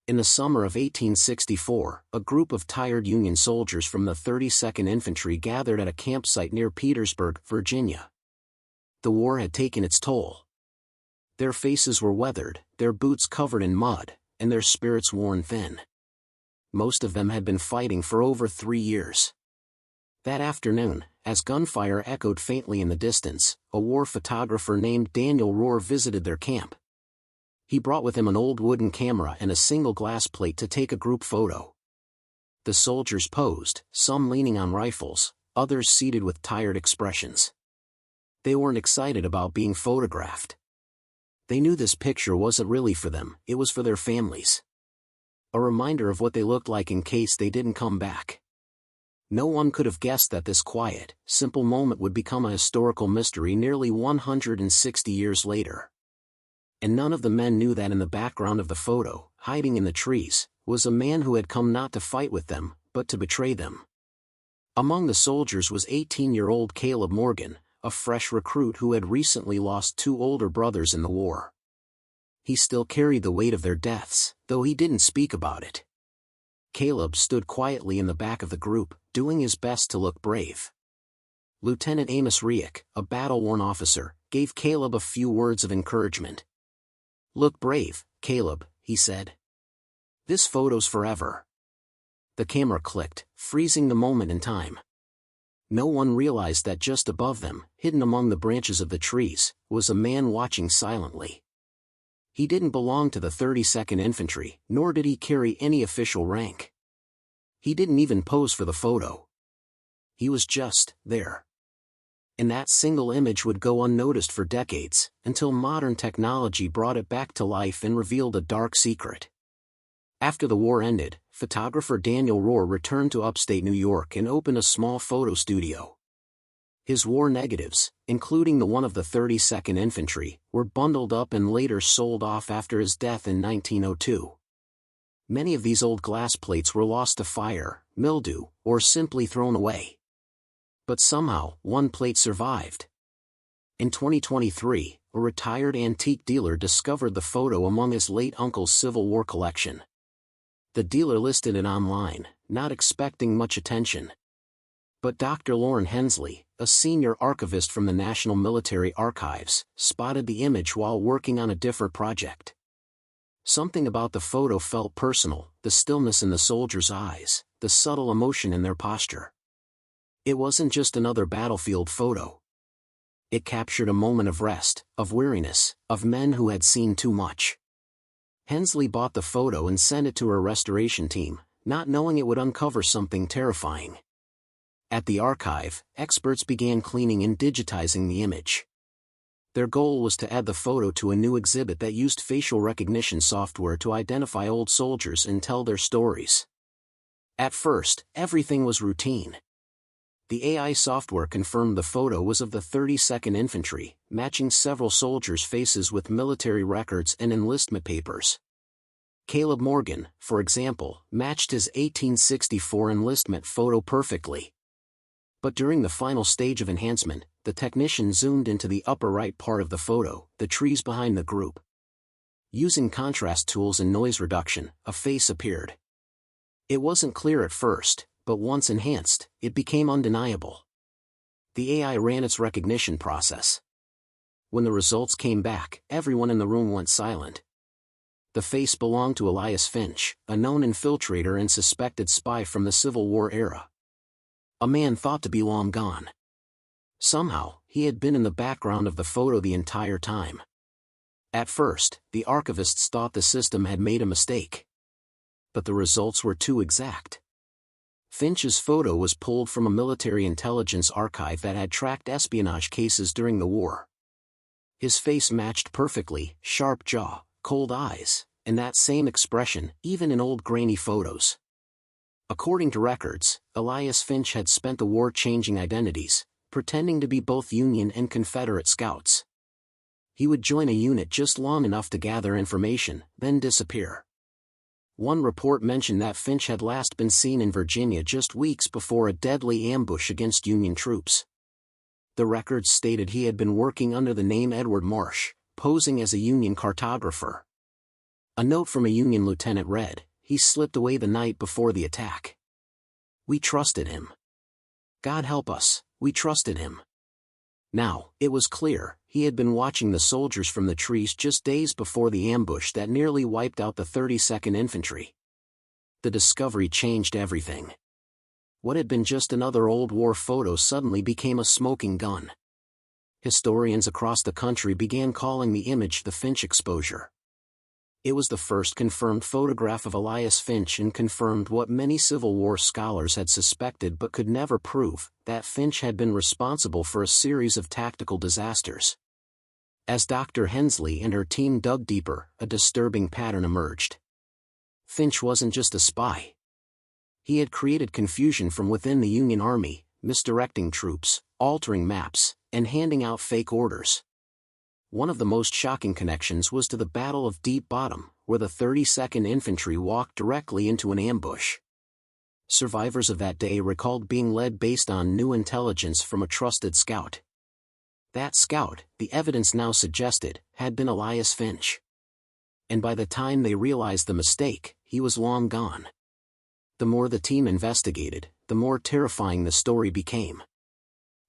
In the summer of 1864, a group of tired Union soldiers from the 32nd Infantry gathered at a campsite near Petersburg, Virginia. The war had taken its toll. Their faces were weathered, their boots covered in mud, and their spirits worn thin. Most of them had been fighting for over 3 years. That afternoon, as gunfire echoed faintly in the distance, a war photographer named Daniel Rohr visited their camp. He brought with him an old wooden camera and a single glass plate to take a group photo. The soldiers posed, some leaning on rifles, others seated with tired expressions. They weren't excited about being photographed. They knew this picture wasn't really for them, it was for their families. A reminder of what they looked like in case they didn't come back. No one could have guessed that this quiet, simple moment would become a historical mystery nearly 160 years later. And none of the men knew that in the background of the photo, hiding in the trees, was a man who had come not to fight with them, but to betray them. Among the soldiers was 18-year-old Caleb Morgan, a fresh recruit who had recently lost 2 older brothers in the war. He still carried the weight of their deaths, though he didn't speak about it. Caleb stood quietly in the back of the group, doing his best to look brave. Lieutenant Amos Riek, a battle-worn officer, gave Caleb a few words of encouragement. "Look brave, Caleb," he said. "This photo's forever." The camera clicked, freezing the moment in time. No one realized that just above them, hidden among the branches of the trees, was a man watching silently. He didn't belong to the 32nd Infantry, nor did he carry any official rank. He didn't even pose for the photo. He was just there. And that single image would go unnoticed for decades, until modern technology brought it back to life and revealed a dark secret. After the war ended, photographer Daniel Rohr returned to upstate New York and opened a small photo studio. His war negatives, including the one of the 32nd Infantry, were bundled up and later sold off after his death in 1902. Many of these old glass plates were lost to fire, mildew, or simply thrown away. But somehow, one plate survived. In 2023, a retired antique dealer discovered the photo among his late uncle's Civil War collection. The dealer listed it online, not expecting much attention. But Dr. Lauren Hensley, a senior archivist from the National Military Archives, spotted the image while working on a different project. Something about the photo felt personal, the stillness in the soldiers' eyes, the subtle emotion in their posture. It wasn't just another battlefield photo. It captured a moment of rest, of weariness, of men who had seen too much. Hensley bought the photo and sent it to her restoration team, not knowing it would uncover something terrifying. At the archive, experts began cleaning and digitizing the image. Their goal was to add the photo to a new exhibit that used facial recognition software to identify old soldiers and tell their stories. At first, everything was routine. The AI software confirmed the photo was of the 32nd Infantry, matching several soldiers' faces with military records and enlistment papers. Caleb Morgan, for example, matched his 1864 enlistment photo perfectly. But during the final stage of enhancement, the technician zoomed into the upper right part of the photo, the trees behind the group. Using contrast tools and noise reduction, a face appeared. It wasn't clear at first, but once enhanced, it became undeniable. The AI ran its recognition process. When the results came back, everyone in the room went silent. The face belonged to Elias Finch, a known infiltrator and suspected spy from the Civil War era. A man thought to be long gone. Somehow, he had been in the background of the photo the entire time. At first, the archivists thought the system had made a mistake. But the results were too exact. Finch's photo was pulled from a military intelligence archive that had tracked espionage cases during the war. His face matched perfectly, sharp jaw, cold eyes, and that same expression, even in old grainy photos. According to records, Elias Finch had spent the war changing identities, pretending to be both Union and Confederate scouts. He would join a unit just long enough to gather information, then disappear. One report mentioned that Finch had last been seen in Virginia just weeks before a deadly ambush against Union troops. The records stated he had been working under the name Edward Marsh, posing as a Union cartographer. A note from a Union lieutenant read, "He slipped away the night before the attack. We trusted him. God help us, we trusted him." Now, it was clear, he had been watching the soldiers from the trees just days before the ambush that nearly wiped out the 32nd Infantry. The discovery changed everything. What had been just another old war photo suddenly became a smoking gun. Historians across the country began calling the image the Finch exposure. It was the first confirmed photograph of Elias Finch and confirmed what many Civil War scholars had suspected but could never prove, that Finch had been responsible for a series of tactical disasters. As Dr. Hensley and her team dug deeper, a disturbing pattern emerged. Finch wasn't just a spy. He had created confusion from within the Union Army, misdirecting troops, altering maps, and handing out fake orders. One of the most shocking connections was to the Battle of Deep Bottom, where the 32nd Infantry walked directly into an ambush. Survivors of that day recalled being led based on new intelligence from a trusted scout. That scout, the evidence now suggested, had been Elias Finch. And by the time they realized the mistake, he was long gone. The more the team investigated, the more terrifying the story became.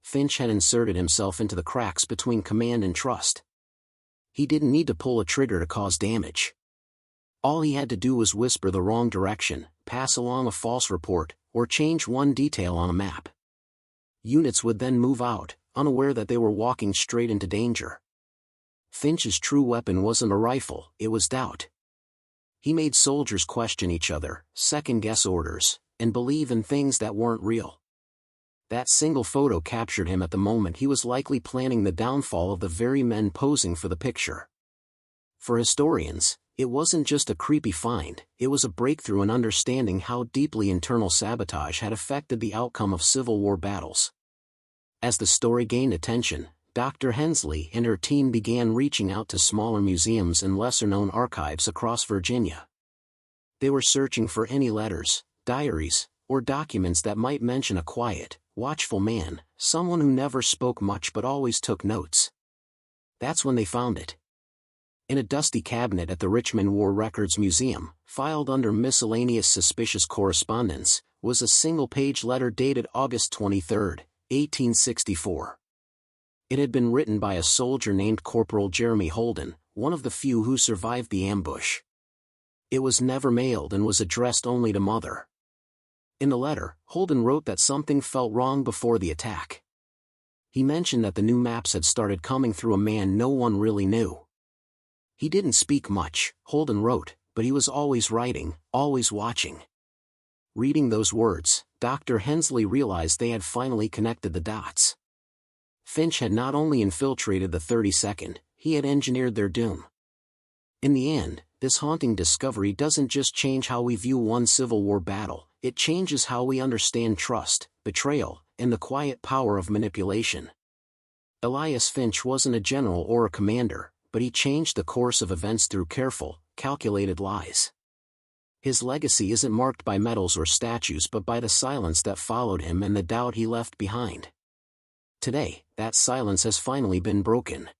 Finch had inserted himself into the cracks between command and trust. He didn't need to pull a trigger to cause damage. All he had to do was whisper the wrong direction, pass along a false report, or change one detail on a map. Units would then move out, unaware that they were walking straight into danger. Finch's true weapon wasn't a rifle, it was doubt. He made soldiers question each other, second-guess orders, and believe in things that weren't real. That single photo captured him at the moment he was likely planning the downfall of the very men posing for the picture. For historians, it wasn't just a creepy find, it was a breakthrough in understanding how deeply internal sabotage had affected the outcome of Civil War battles. As the story gained attention, Dr. Hensley and her team began reaching out to smaller museums and lesser-known archives across Virginia. They were searching for any letters, diaries, or documents that might mention a quiet, watchful man, someone who never spoke much but always took notes. That's when they found it. In a dusty cabinet at the Richmond War Records Museum, filed under miscellaneous suspicious correspondence, was a single-page letter dated August 23, 1864. It had been written by a soldier named Corporal Jeremy Holden, one of the few who survived the ambush. It was never mailed and was addressed only to Mother. In the letter, Holden wrote that something felt wrong before the attack. He mentioned that the new maps had started coming through a man no one really knew. He didn't speak much, Holden wrote, but he was always writing, always watching. Reading those words, Dr. Hensley realized they had finally connected the dots. Finch had not only infiltrated the 32nd, he had engineered their doom. In the end, this haunting discovery doesn't just change how we view one Civil War battle, it changes how we understand trust, betrayal, and the quiet power of manipulation. Elias Finch wasn't a general or a commander, but he changed the course of events through careful, calculated lies. His legacy isn't marked by medals or statues but by the silence that followed him and the doubt he left behind. Today, that silence has finally been broken.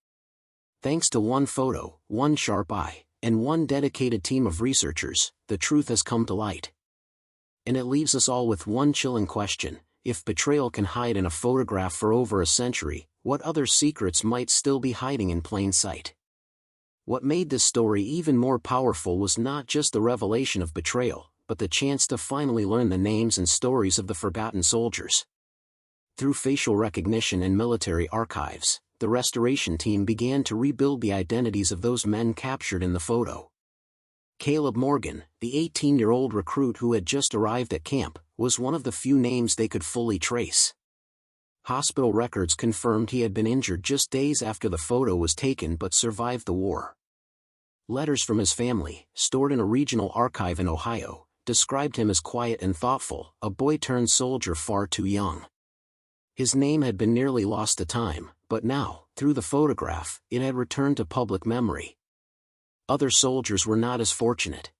Thanks to one photo, one sharp eye, and one dedicated team of researchers, the truth has come to light. And it leaves us all with one chilling question: if betrayal can hide in a photograph for over a century, what other secrets might still be hiding in plain sight? What made this story even more powerful was not just the revelation of betrayal, but the chance to finally learn the names and stories of the forgotten soldiers. Through facial recognition and military archives, the restoration team began to rebuild the identities of those men captured in the photo. Caleb Morgan, the 18-year-old recruit who had just arrived at camp, was one of the few names they could fully trace. Hospital records confirmed he had been injured just days after the photo was taken but survived the war. Letters from his family, stored in a regional archive in Ohio, described him as quiet and thoughtful, a boy-turned-soldier far too young. His name had been nearly lost to time, but now, through the photograph, it had returned to public memory. Other soldiers were not as fortunate.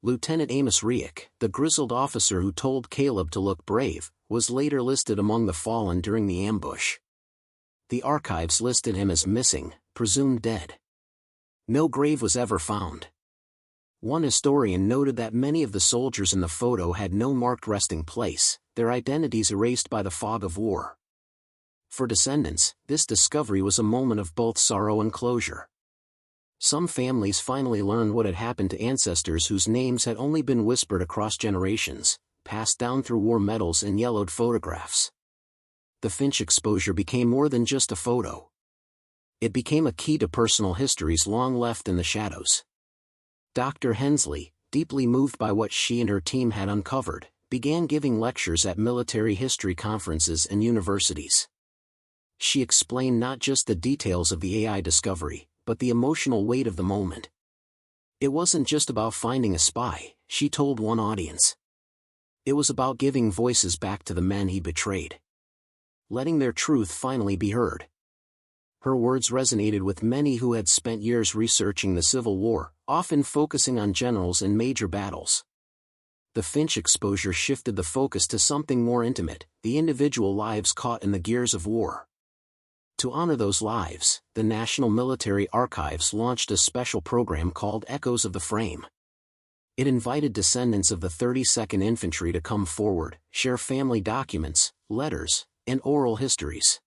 Lieutenant Amos Rieck, the grizzled officer who told Caleb to look brave, was later listed among the fallen during the ambush. The archives listed him as missing, presumed dead. No grave was ever found. One historian noted that many of the soldiers in the photo had no marked resting place, their identities erased by the fog of war. For descendants, this discovery was a moment of both sorrow and closure. Some families finally learned what had happened to ancestors whose names had only been whispered across generations, passed down through war medals and yellowed photographs. The Finch exposure became more than just a photo. It became a key to personal histories long left in the shadows. Dr. Hensley, deeply moved by what she and her team had uncovered, began giving lectures at military history conferences and universities. She explained not just the details of the AI discovery, but the emotional weight of the moment. It wasn't just about finding a spy, she told one audience. It was about giving voices back to the men he betrayed. Letting their truth finally be heard. Her words resonated with many who had spent years researching the Civil War, often focusing on generals and major battles. The Finch exposure shifted the focus to something more intimate, the individual lives caught in the gears of war. To honor those lives, the National Military Archives launched a special program called Echoes of the Frame. It invited descendants of the 32nd Infantry to come forward, share family documents, letters, and oral histories.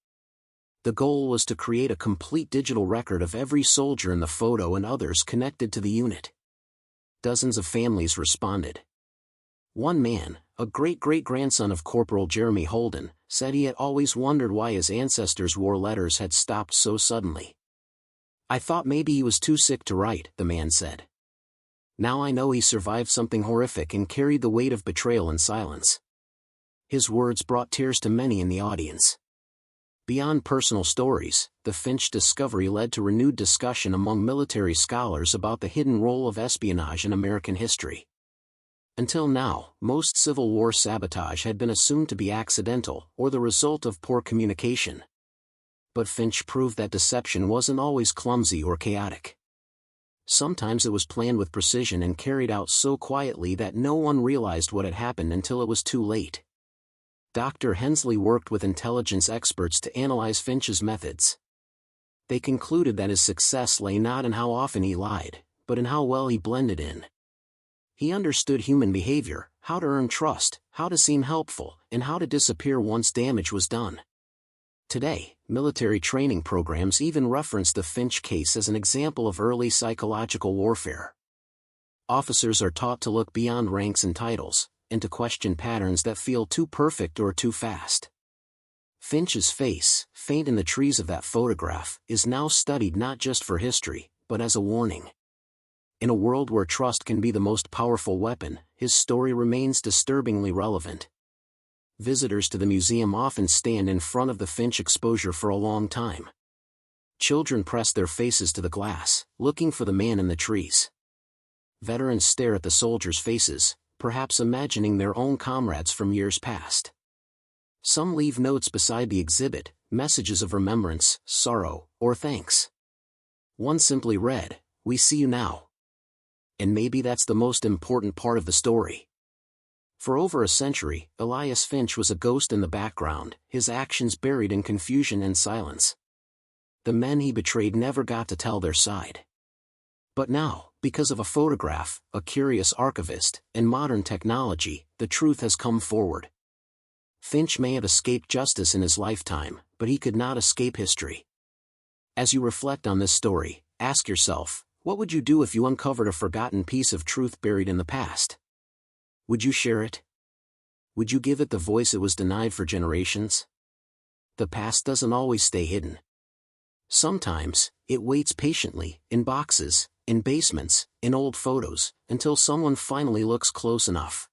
The goal was to create a complete digital record of every soldier in the photo and others connected to the unit. Dozens of families responded. One man, a great-great-grandson of Corporal Jeremy Holden, said he had always wondered why his ancestors' war letters had stopped so suddenly. "I thought maybe he was too sick to write," the man said. "Now I know he survived something horrific and carried the weight of betrayal in silence." His words brought tears to many in the audience. Beyond personal stories, the Finch discovery led to renewed discussion among military scholars about the hidden role of espionage in American history. Until now, most Civil War sabotage had been assumed to be accidental or the result of poor communication. But Finch proved that deception wasn't always clumsy or chaotic. Sometimes it was planned with precision and carried out so quietly that no one realized what had happened until it was too late. Dr. Hensley worked with intelligence experts to analyze Finch's methods. They concluded that his success lay not in how often he lied, but in how well he blended in. He understood human behavior, how to earn trust, how to seem helpful, and how to disappear once damage was done. Today, military training programs even reference the Finch case as an example of early psychological warfare. Officers are taught to look beyond ranks and titles, and to question patterns that feel too perfect or too fast. Finch's face, faint in the trees of that photograph, is now studied not just for history, but as a warning. In a world where trust can be the most powerful weapon, his story remains disturbingly relevant. Visitors to the museum often stand in front of the Finch exposure for a long time. Children press their faces to the glass, looking for the man in the trees. Veterans stare at the soldiers' faces, perhaps imagining their own comrades from years past. Some leave notes beside the exhibit, messages of remembrance, sorrow, or thanks. One simply read, "We see you now." And maybe that's the most important part of the story. For over a century, Elias Finch was a ghost in the background, his actions buried in confusion and silence. The men he betrayed never got to tell their side. But now, because of a photograph, a curious archivist, and modern technology, the truth has come forward. Finch may have escaped justice in his lifetime, but he could not escape history. As you reflect on this story, ask yourself, what would you do if you uncovered a forgotten piece of truth buried in the past? Would you share it? Would you give it the voice it was denied for generations? The past doesn't always stay hidden. Sometimes, it waits patiently, in boxes, in basements, in old photos, until someone finally looks close enough.